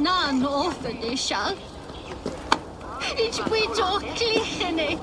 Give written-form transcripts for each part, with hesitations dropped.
nan offerdishal. Ich will doch klichene.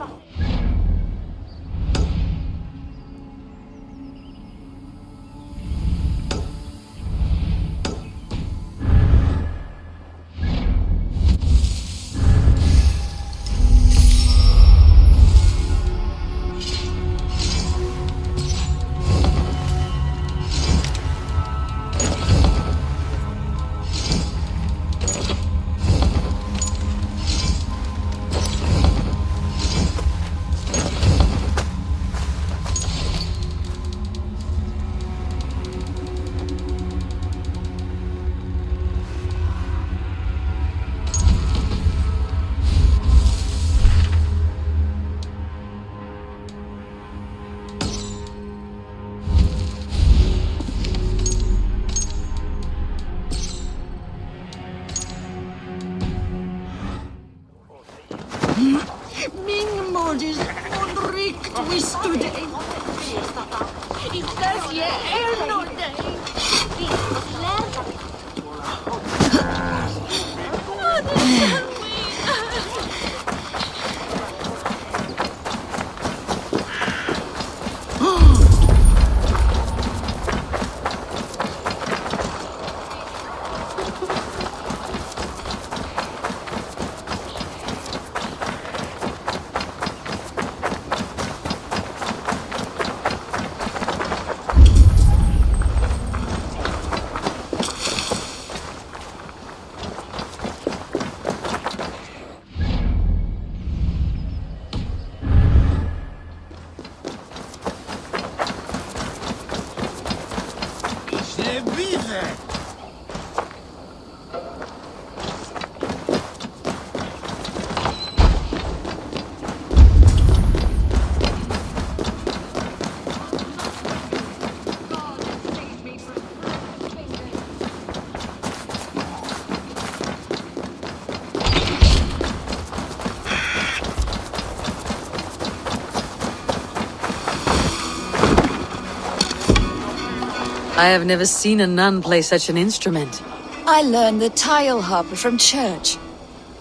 I have never seen a nun play such an instrument. I learned the tile harp from church.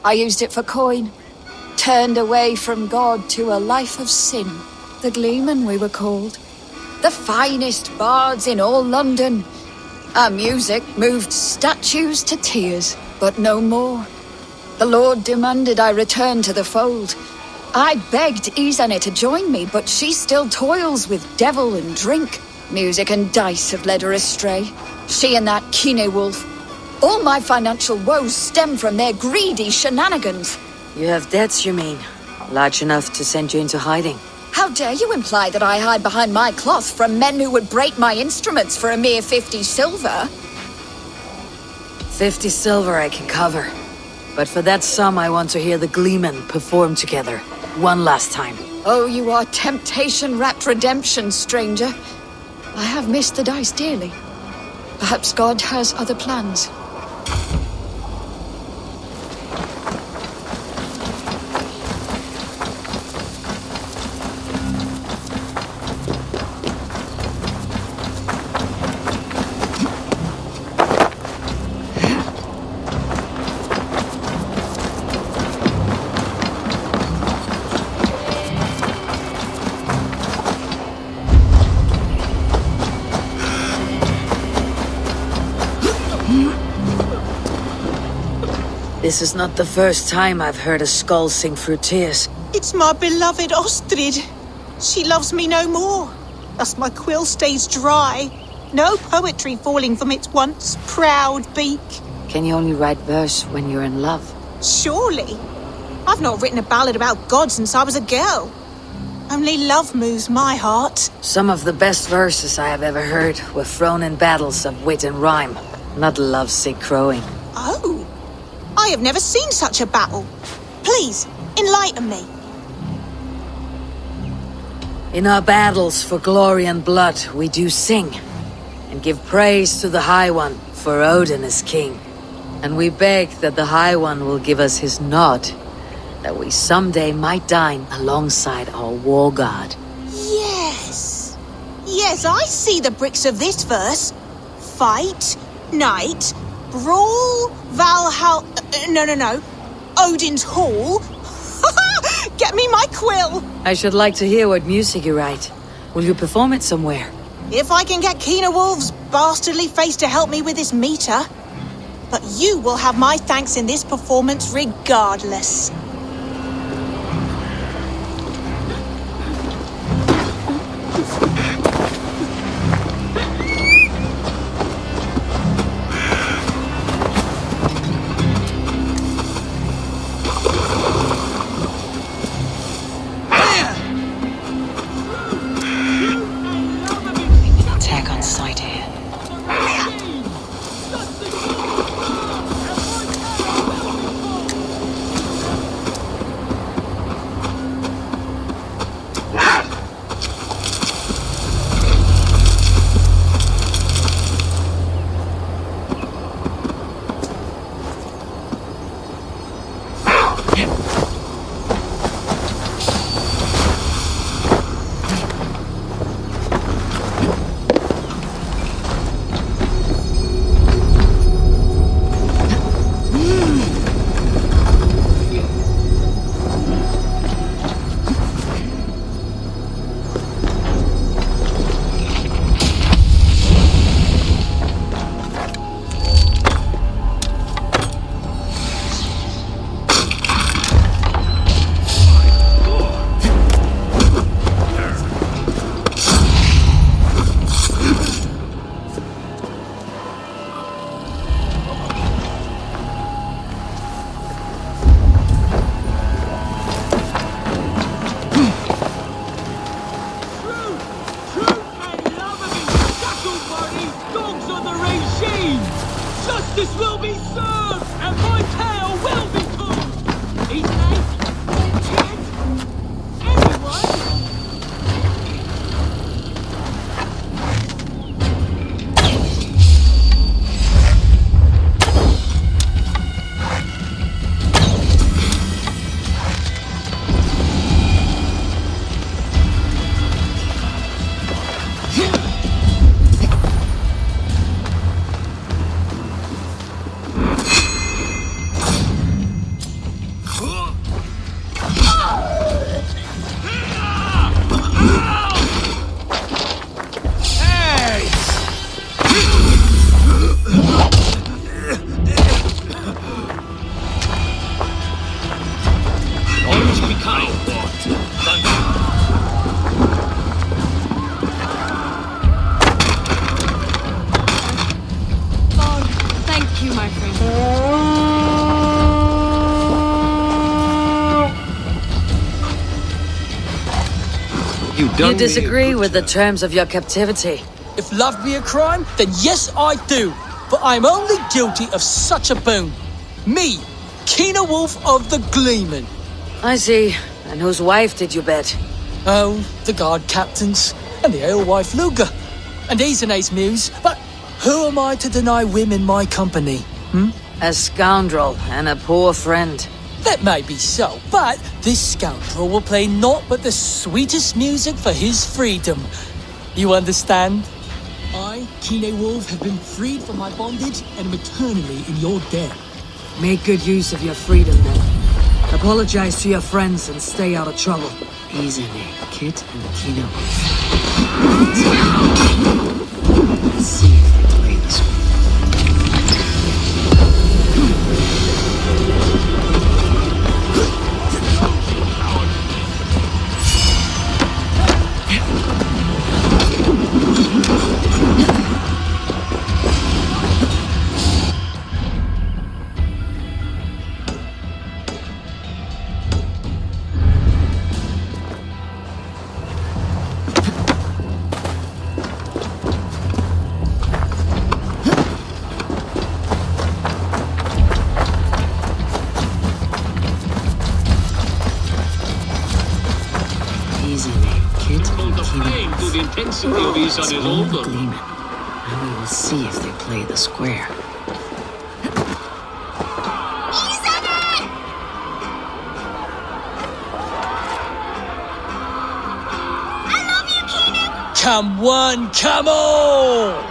I used it for coin. Turned away from God to a life of sin. The Gleeman, we were called. The finest bards in all London. Our music moved statues to tears, but no more. The Lord demanded I return to the fold. I begged Izane to join me, but she still toils with devil and drink. Music and dice have led her astray. She and that Kine wolf. All my financial woes stem from their greedy shenanigans. You have debts, you mean? Large enough to send you into hiding. How dare you imply that I hide behind my cloth from men who would break my instruments for a mere 50 silver? 50 silver I can cover. But for that sum I want to hear the Gleeman perform together. One last time. Oh, you are temptation-wrapped redemption, stranger. I have missed the dice dearly. Perhaps God has other plans. This is not the first time I've heard a skull sing through tears. It's my beloved Ostrid. She loves me no more. Thus my quill stays dry. No poetry falling from its once proud beak. Can you only write verse when you're in love? Surely. I've not written a ballad about God since I was a girl. Only love moves my heart. Some of the best verses I have ever heard were thrown in battles of wit and rhyme, not lovesick crowing. Oh, I have never seen such a battle. Please, enlighten me. In our battles for glory and blood, we do sing, and give praise to the High One, for Odin is king. And we beg that the High One will give us his nod, that we someday might dine alongside our war god. Yes. Yes, I see the bricks of this verse. Fight, night, Brawl, Valhalla... no. Odin's Hall? Get me my quill! I should like to hear what music you write. Will you perform it somewhere? If I can get Keener Wolf's bastardly face to help me with this meter. But you will have my thanks in this performance regardless. Attack on sight here. You disagree with the terms of your captivity? If love be a crime, then yes, I do. But I'm only guilty of such a boon. Me, Keener Wolf of the Gleeman. I see. And whose wife did you bet? Oh, the guard captains, and the alewife Luger, and Isene's muse. But who am I to deny women my company? A scoundrel and a poor friend. That may be so, but this scoundrel will play naught but the sweetest music for his freedom. You understand? I, Keener Wolf, have been freed from my bondage and am eternally in your debt. Make good use of your freedom, then. Apologize to your friends and stay out of trouble. Easily, Kit and Keener Wolf. Let's see if they play this one. Of his on his older. Gleeman. And we will see if they play the square. I love you, Keenan! Come one, come all!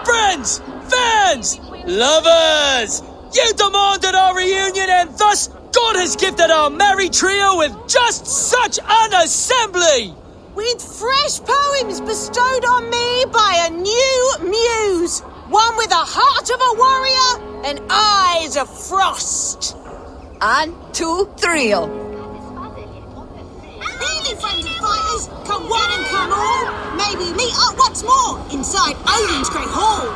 Friends, fair! Friends! Lovers! You demanded our reunion, and thus God has gifted our merry trio with just such an assembly! With fresh poems bestowed on me by a new muse. One with a heart of a warrior and eyes of frost. And 2 thrill. Really, friends and fighters, come one and come all. Maybe meet up once more inside Odin's great hall.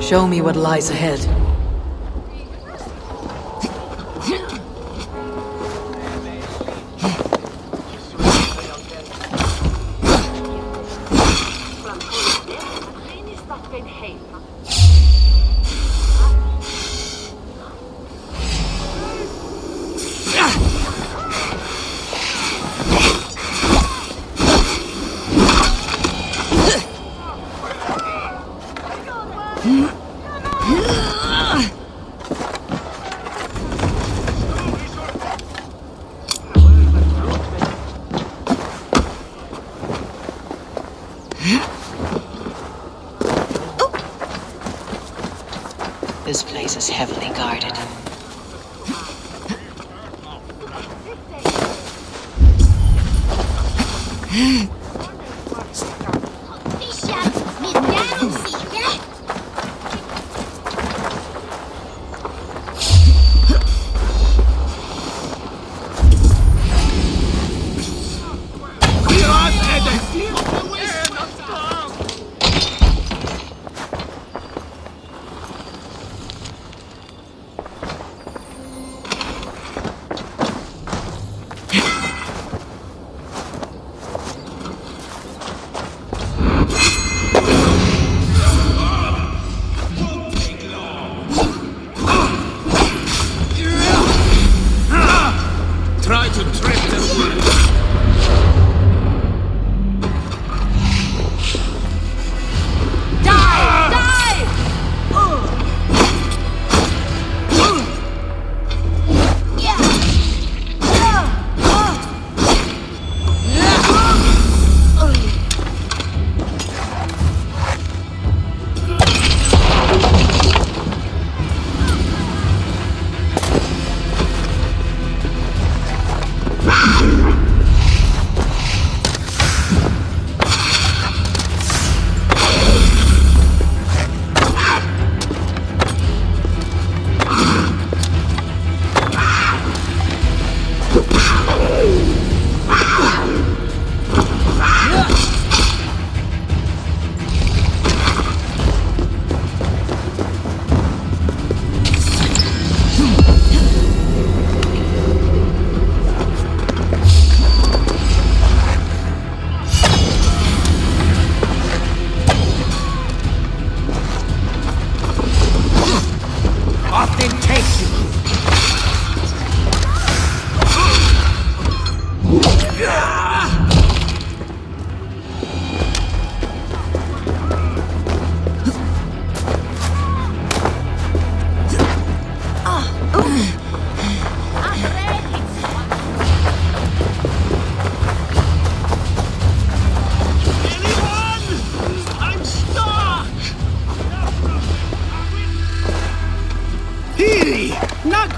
Show me what lies ahead. This place is heavily guarded.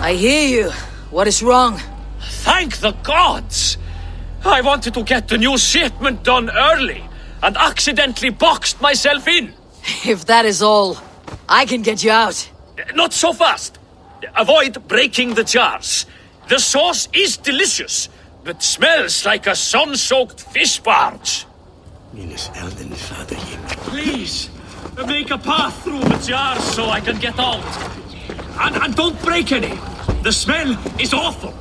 I hear you. What is wrong? Thank the gods! I wanted to get the new shipment done early, and accidentally boxed myself in. If that is all, I can get you out. Not so fast. Avoid breaking the jars. The sauce is delicious, but smells like a sun-soaked fish barge. Please, make a path through the jars so I can get out. And don't break any. The smell is awful.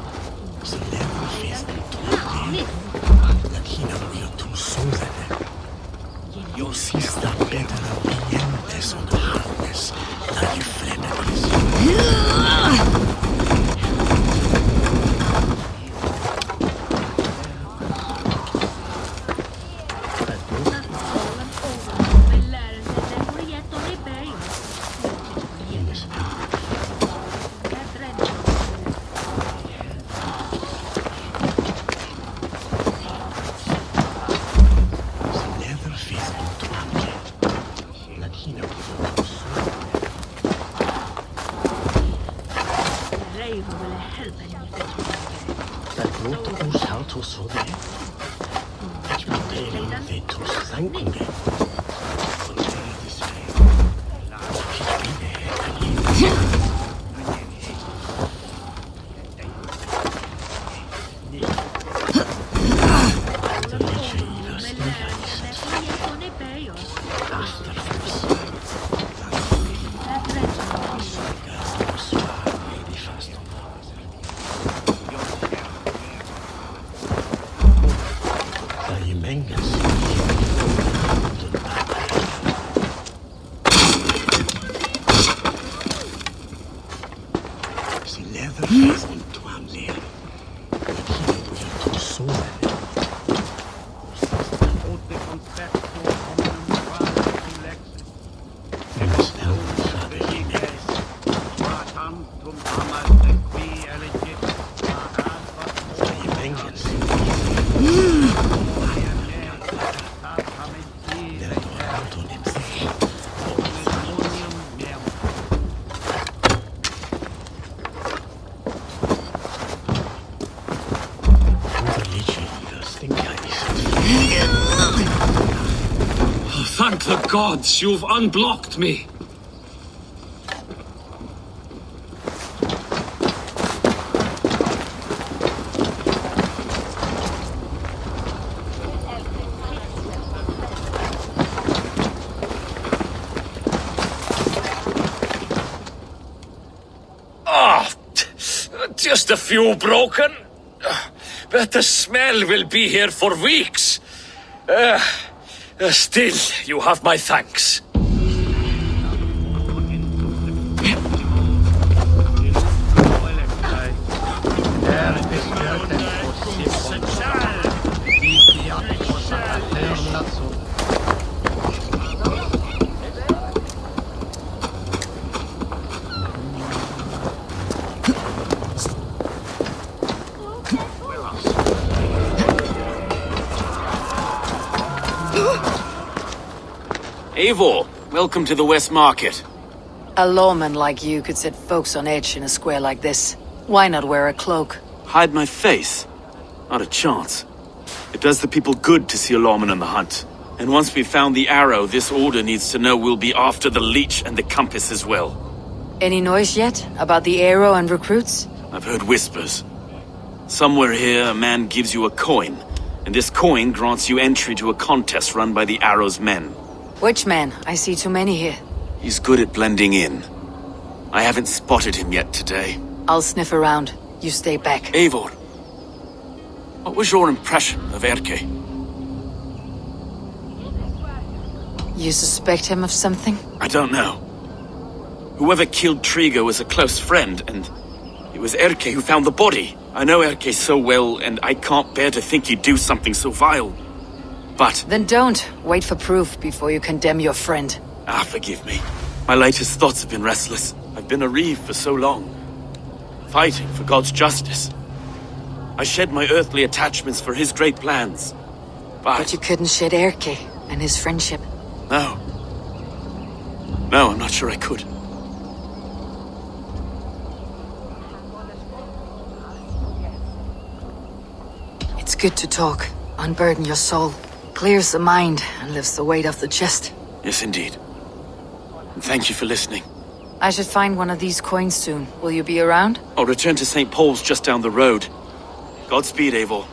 Thank the gods, you've unblocked me. Just a few broken. But the smell will be here for weeks. Still, you have my thanks. Eivor, welcome to the West Market. A lawman like you could set folks on edge in a square like this. Why not wear a cloak? Hide my face? Not a chance. It does the people good to see a lawman on the hunt. And once we've found the arrow, this order needs to know we'll be after the leech and the compass as well. Any noise yet about the arrow and recruits? I've heard whispers. Somewhere here, a man gives you a coin, and this coin grants you entry to a contest run by the arrow's men. Which man? I see too many here. He's good at blending in. I haven't spotted him yet today. I'll sniff around. You stay back. Eivor, what was your impression of Erke? You suspect him of something? I don't know. Whoever killed Trigo was a close friend, and it was Erke who found the body. I know Erke so well, and I can't bear to think he'd do something so vile. But... Then don't. Wait for proof before you condemn your friend. Forgive me. My latest thoughts have been restless. I've been a reeve for so long. Fighting for God's justice. I shed my earthly attachments for his great plans. But you couldn't shed Erke and his friendship. No. No, I'm not sure I could. It's good to talk. Unburden your soul. Clears the mind and lifts the weight off the chest. Yes, indeed. And thank you for listening. I should find one of these coins soon. Will you be around? I'll return to St. Paul's just down the road. Godspeed, Eivor.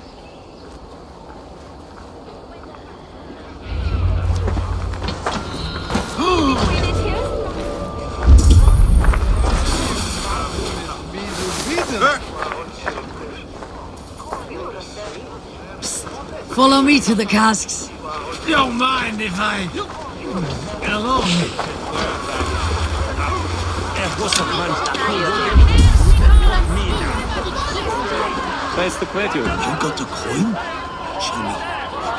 Follow me to the casks. Don't mind if I You got the coin? Show me.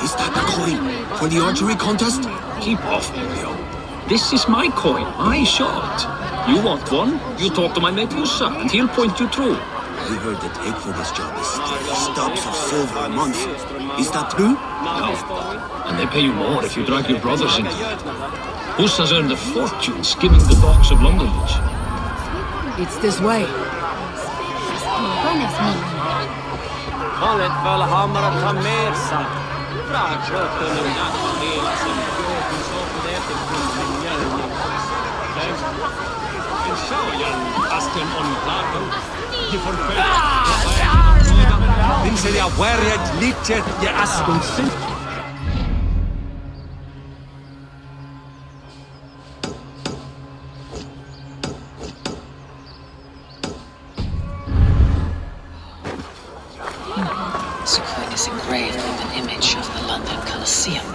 Is that the coin for the archery contest? Keep off, Emilio. This is my coin, my shot. You want one? You talk to my Medusa, and he'll point you through. I heard the take for this job is 3 stubs of silver a month. Is that true? No. And they pay you more if you drag your brothers into it. Hus has earned a fortune skimming the docks of Lundenwic. It's this way. This coin is engraved with an image of the London Colosseum.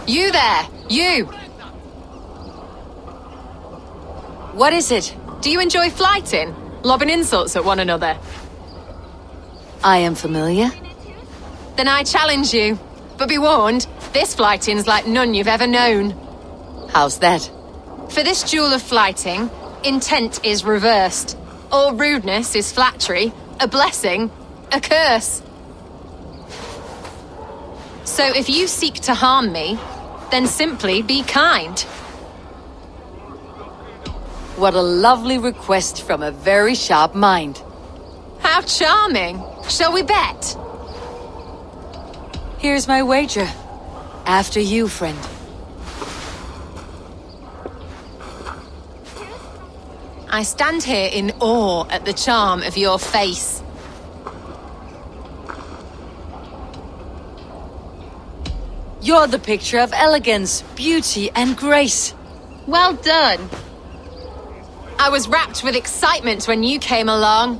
You there! You! What is it? Do you enjoy flyting? Lobbing insults at one another? I am familiar. Then I challenge you. But be warned, this flyting's like none you've ever known. How's that? For this duel of flyting, intent is reversed. All rudeness is flattery, a blessing, a curse. So if you seek to harm me, then simply be kind. What a lovely request from a very sharp mind. How charming! Shall we bet? Here's my wager. After you, friend. I stand here in awe at the charm of your face. You're the picture of elegance, beauty, and grace. Well done. I was rapt with excitement when you came along.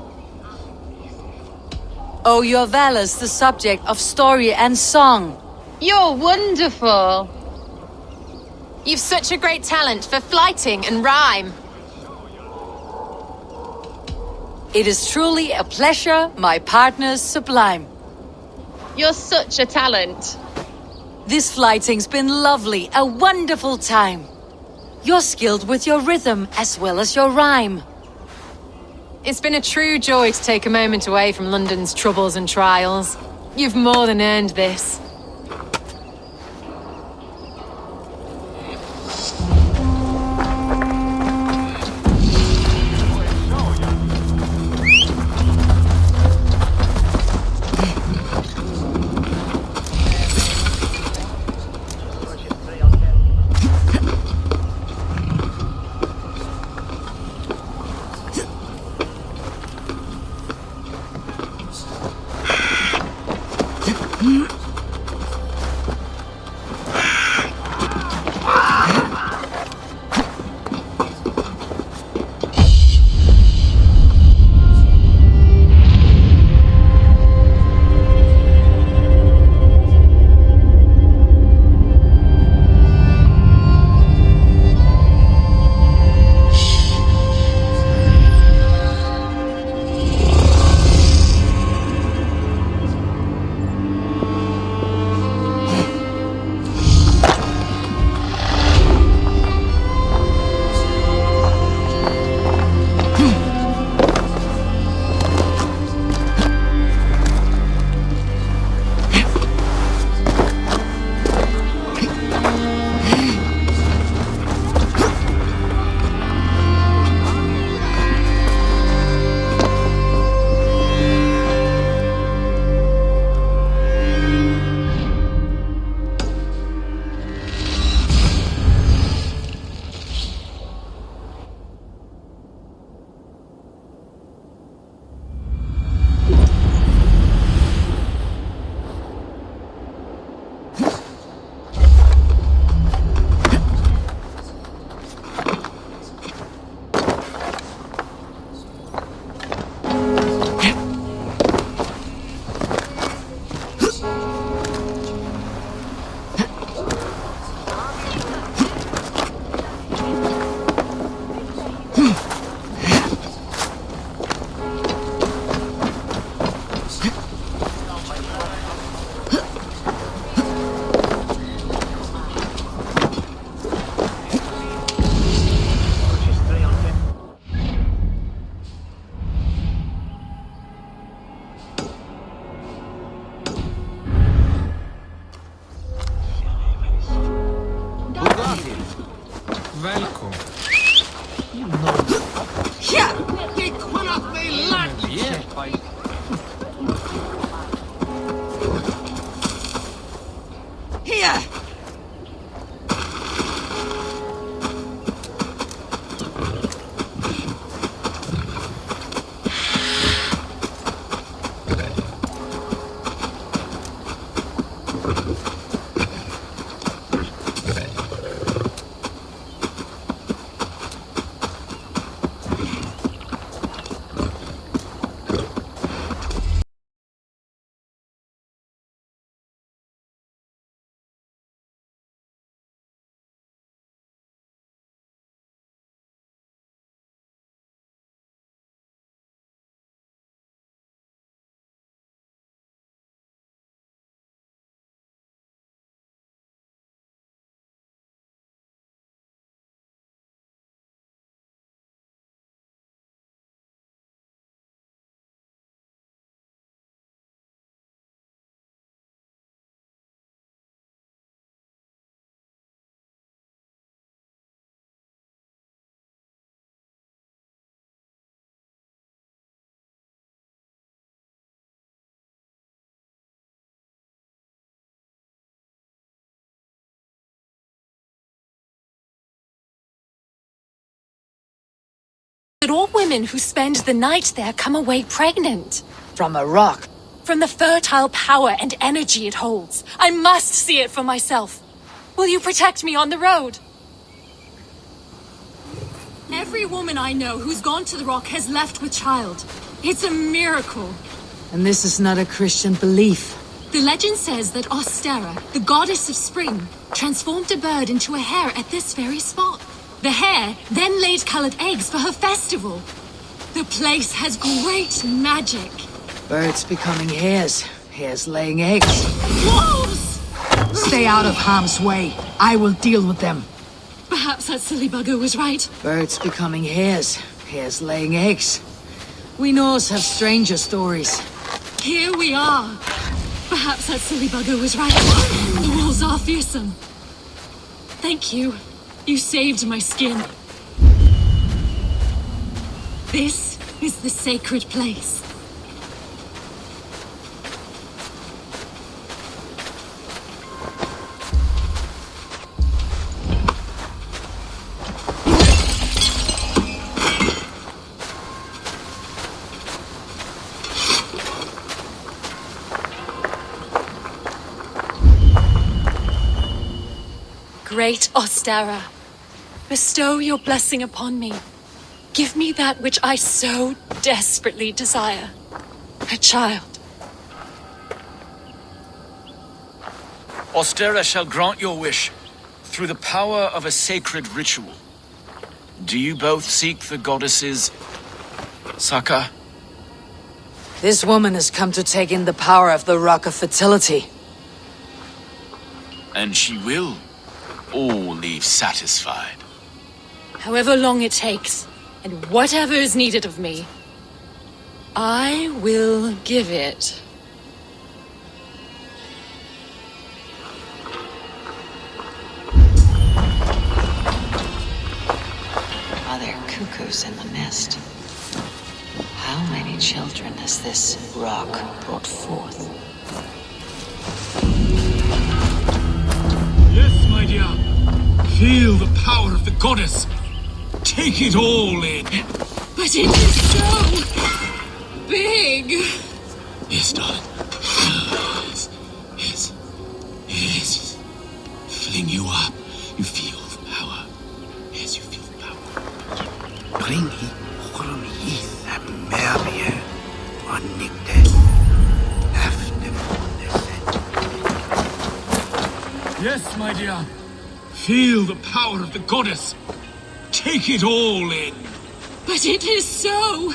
Oh, your valor's the subject of story and song. You're wonderful. You've such a great talent for flyting and rhyme. It is truly a pleasure, my partner's sublime. You're such a talent. This flyting's been lovely, a wonderful time. You're skilled with your rhythm as well as your rhyme. It's been a true joy to take a moment away from London's troubles and trials. You've more than earned this. that all women who spend the night there come away pregnant. From a rock. From the fertile power and energy it holds. I must see it for myself. Will you protect me on the road? Every woman I know who's gone to the rock has left with child. It's a miracle. And this is not a Christian belief. The legend says that Austera, the goddess of spring, transformed a bird into a hare at this very spot. The hare then laid colored eggs for her festival. The place has great magic. Birds becoming hares. Hares laying eggs. Wolves! Stay out of harm's way. I will deal with them. Perhaps that silly bugger was right. Birds becoming hares. Hares laying eggs. We Norse have stranger stories. Here we are. Perhaps that silly bugger was right. The wolves are fearsome. Thank you. You saved my skin. This is the sacred place. Great Austera, bestow your blessing upon me. Give me that which I so desperately desire. A child. Austera shall grant your wish through the power of a sacred ritual. Do you both seek the goddess's succor? This woman has come to take in the power of the Rock of Fertility. And she will all leave satisfied. However long it takes, and whatever is needed of me, I will give it. Are there cuckoos in the nest? How many children has this rock brought forth? Yes, my dear. Feel the power of the goddess. Take it all in. But it is so big. Yes, darling. Yes. Yes. Yes. Filling you up. You feel the power. Yes, you feel the power. Bring he horon hith at Merbier. Unnigde. Yes, my dear. Feel the power of the goddess. Take it all in. But it is so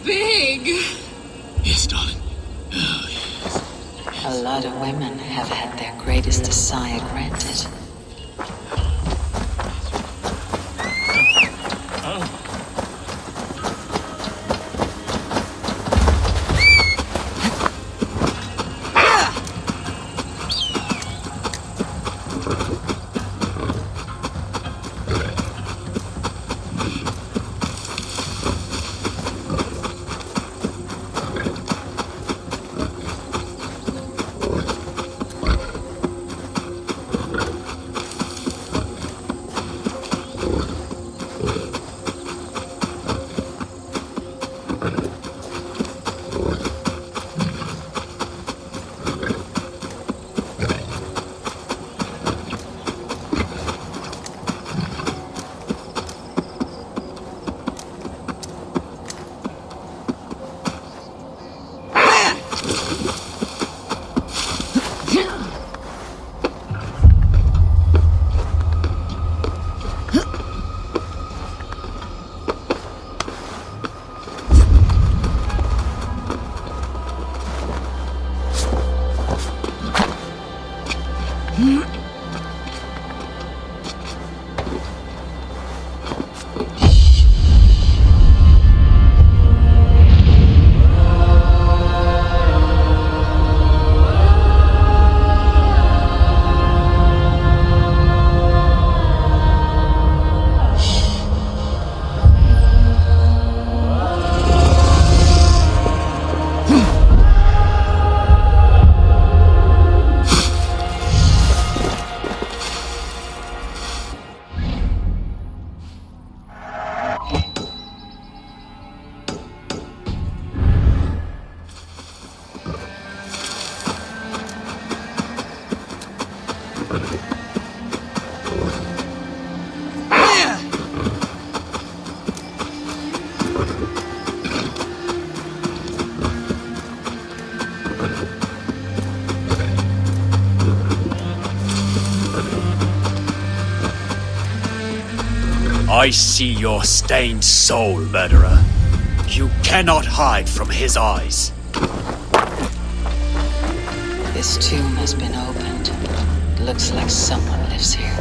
big. Yes, darling. Oh, yes. A lot of women have had their greatest desire granted. I see your stained soul, murderer. You cannot hide from his eyes. This tomb has been opened. It looks like someone lives here.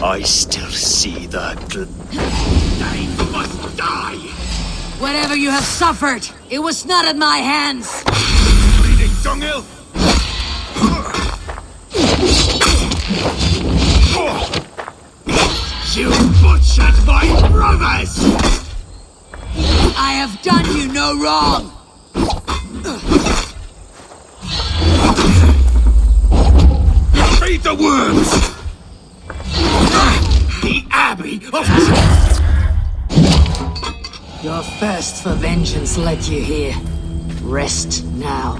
I still see the They must die! Whatever you have suffered, it was not at my hands! Bleeding dunghill! You butchered my brothers! I have done you no wrong! Feed the worms! The Abbey of... Your thirst for vengeance led you here. Rest now.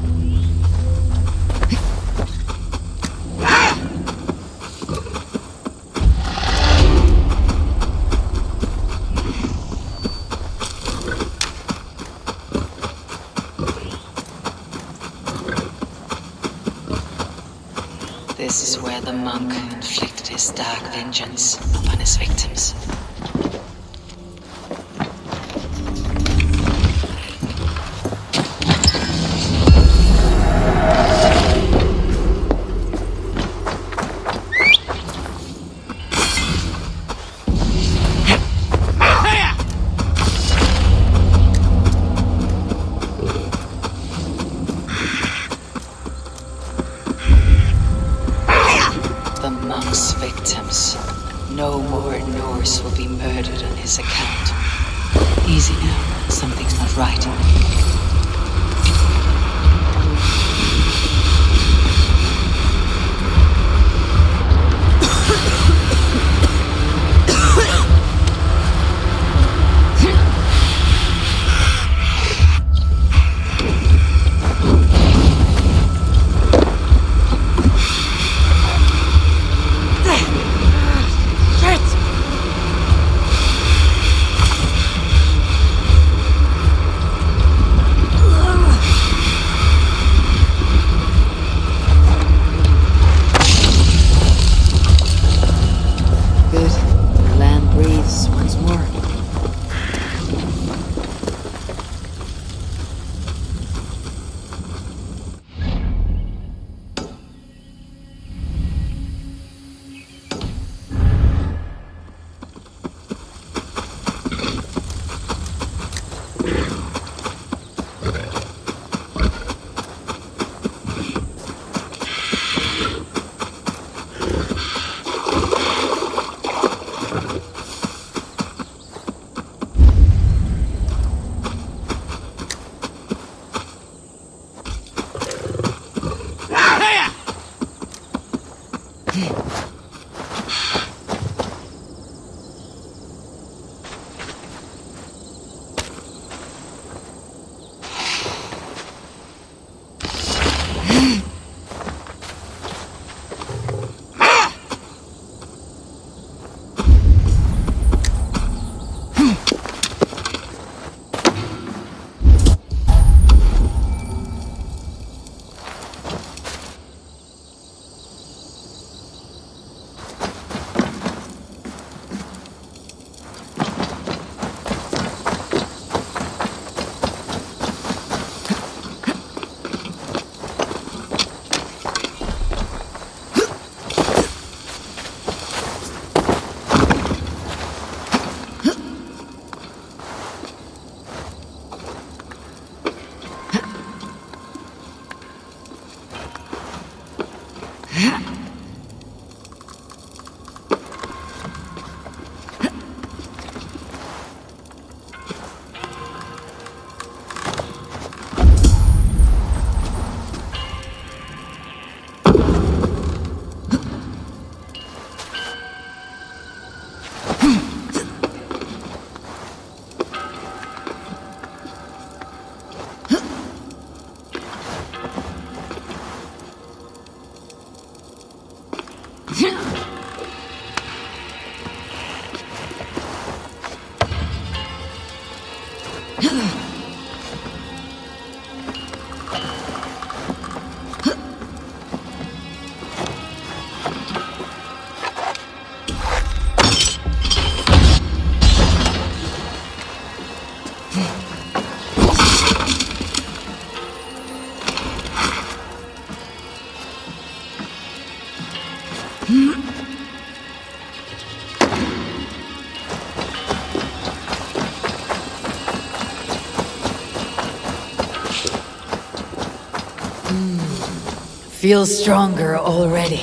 This is where the monk inflicted his dark vengeance upon his victims. No more Norse will be murdered on his account. Easy now. Something's not right. Feel stronger already.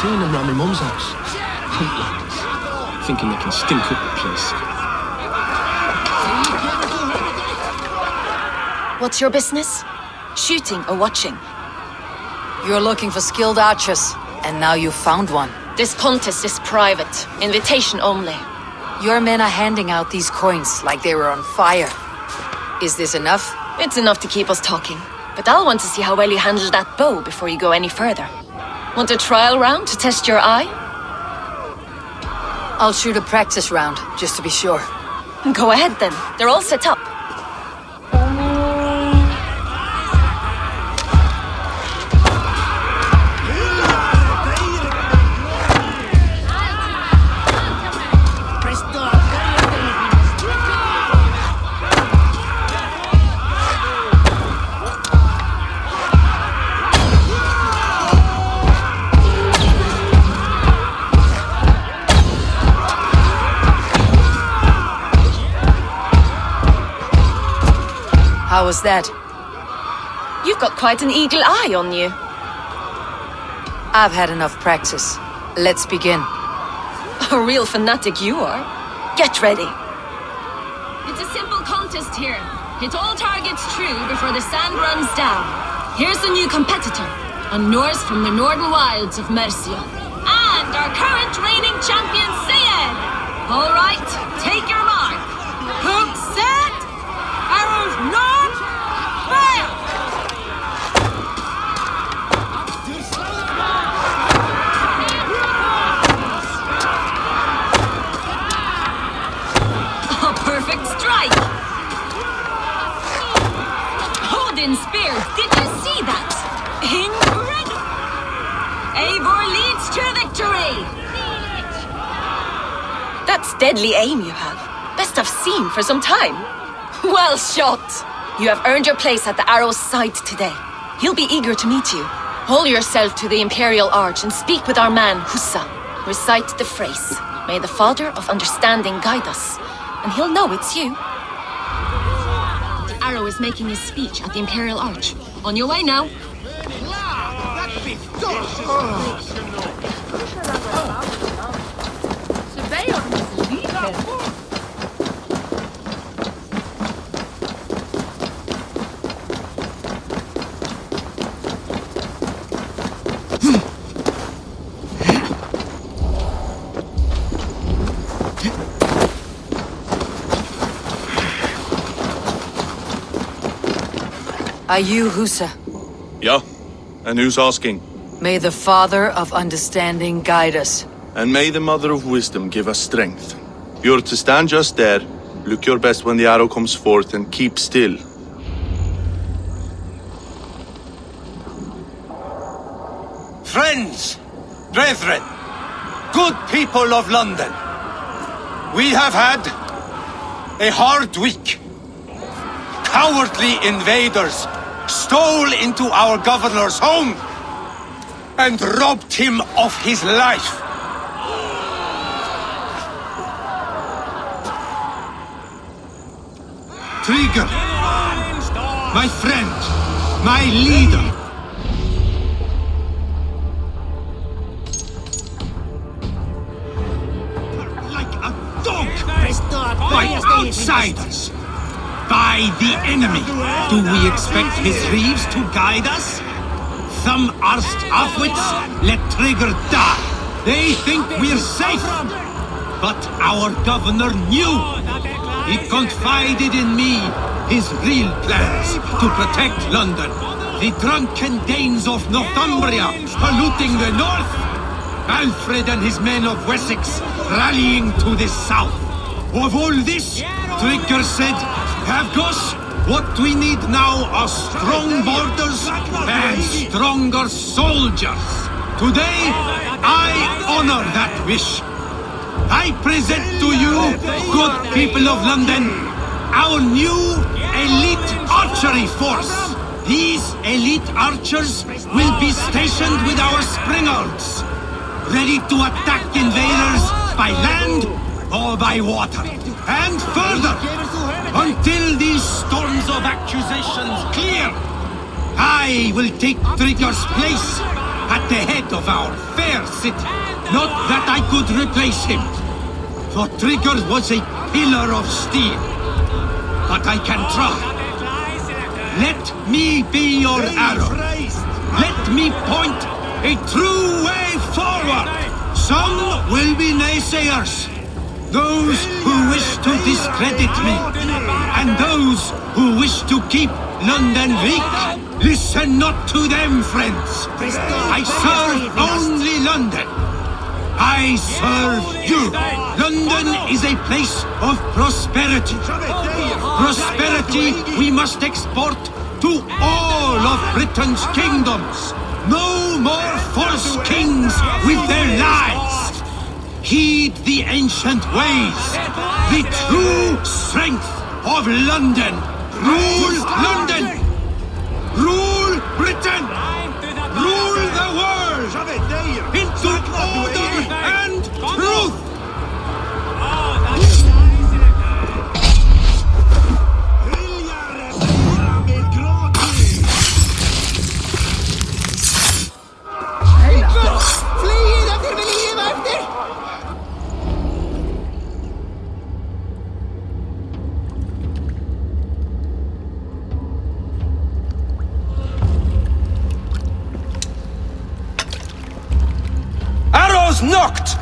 Seeing them round my mum's house. Puntlanders. Thinking they can stink up the place. What's your business? Shooting or watching? You're looking for skilled archers, and now you've found one. This contest is private. Invitation only. Your men are handing out these coins like they were on fire. Is this enough? It's enough to keep us talking. But I'll want to see how well you handle that bow before you go any further. Want a trial round to test your eye? I'll shoot a practice round, just to be sure. Go ahead then. They're all set up. How was that? You've got quite an eagle eye on you. I've had enough practice. Let's begin. A real fanatic you are. Get ready. It's a simple contest here. Hit all targets true before the sand runs down. Here's the new competitor, a Norse from the northern wilds of Mercia. And our current reigning champion, Sayed! All right, take your mark. Hook set! spears! Did you see that? Incredible! Eivor leads to victory! That's deadly aim you have. Best I've seen for some time. Well shot! You have earned your place at the arrow's side today. He'll be eager to meet you. Hold yourself to the Imperial Arch and speak with our man, Hussa. Recite the phrase, "May the Father of Understanding guide us," and he'll know it's you. The arrow is making his speech at the Imperial Arch. On your way now. Are you Hussa? Yeah? And who's asking? May the Father of Understanding guide us. And may the Mother of Wisdom give us strength. You're to stand just there, look your best when the arrow comes forth, and keep still. Friends, brethren, good people of London, we have had a hard week. Cowardly invaders stole into our governor's home and robbed him of his life. Trigger, my friend, my leader. Like a dog by outsiders. By the enemy. Do we expect his thieves to guide us? Some arsed halfwits let Trigger die. They think we're safe. But our governor knew. He confided in me his real plans to protect London. The drunken Danes of Northumbria polluting the north. Alfred and his men of Wessex rallying to the south. Of all this, Trigger said, Avgos, what we need now are strong borders and stronger soldiers. Today, I honor that wish. I present to you, good people of London, our new elite archery force. These elite archers will be stationed with our springards, ready to attack invaders by land or by water. And further, until these storms of accusations clear, I will take Trigger's place at the head of our fair city. Not that I could replace him, for Trigger was a pillar of steel. But I can try. Let me be your arrow. Let me point a true way forward. Some will be naysayers. Those who wish to discredit me, and those who wish to keep London weak. Listen not to them, friends. I serve only London. I serve you. London is a place of prosperity. Prosperity we must export to all of Britain's kingdoms. No more false kings with their lies. Heed the ancient ways, the true strength of London. Rule London! Rule Britain! Rule the world! Into order and truth! Knocked!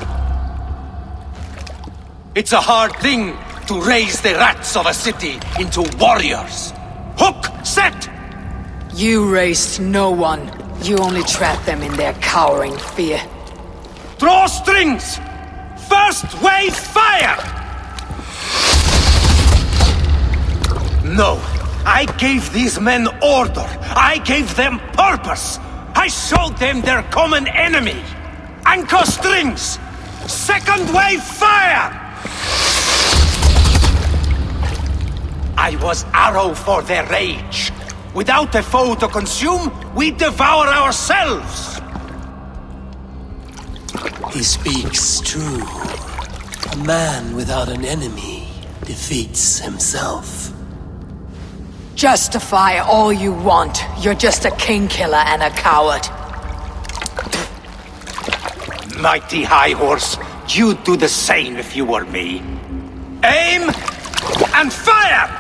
It's a hard thing to raise the rats of a city into warriors. Hook, set! You raised no one. You only trapped them in their cowering fear. Draw strings! First wave fire! No, I gave these men order. I gave them purpose. I showed them their common enemy. Anchor strings! Second wave fire! I was arrow for their rage. Without a foe to consume, we devour ourselves! He speaks true. A man without an enemy defeats himself. Justify all you want. You're just a king killer and a coward. Mighty High Horse, you'd do the same if you were me. Aim and fire!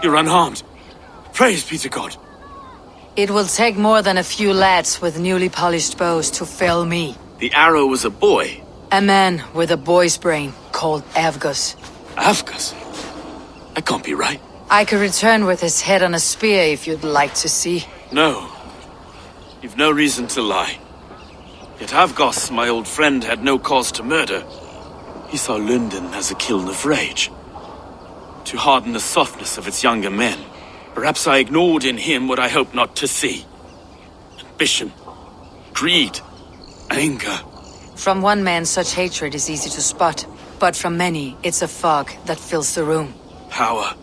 You're unharmed. Praise be to God. It will take more than a few lads with newly polished bows to fell me. The arrow was a boy. A man with a boy's brain called Avgos. Avgos? That can't be right. I could return with his head on a spear if you'd like to see. No. You've no reason to lie. Yet Avgos, my old friend, had no cause to murder. He saw Lunden as a kiln of rage. To harden the softness of its younger men. Perhaps I ignored in him what I hoped not to see. Ambition, greed, anger. From one man, such hatred is easy to spot. But from many, it's a fog that fills the room. Power.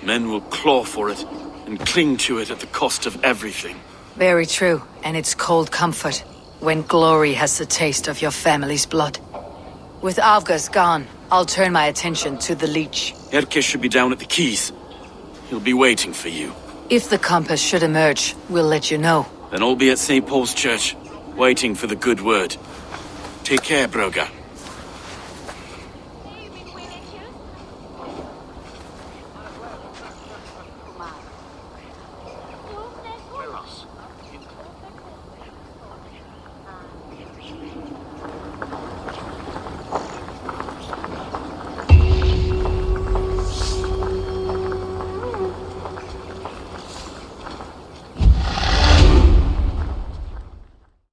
Men will claw for it and cling to it at the cost of everything. Very true, and it's cold comfort when glory has the taste of your family's blood. With Avgos gone, I'll turn my attention to the Leech. Erke should be down at the quays. He'll be waiting for you. If the compass should emerge, we'll let you know. Then I'll be at St. Paul's Church, waiting for the good word. Take care, Broga.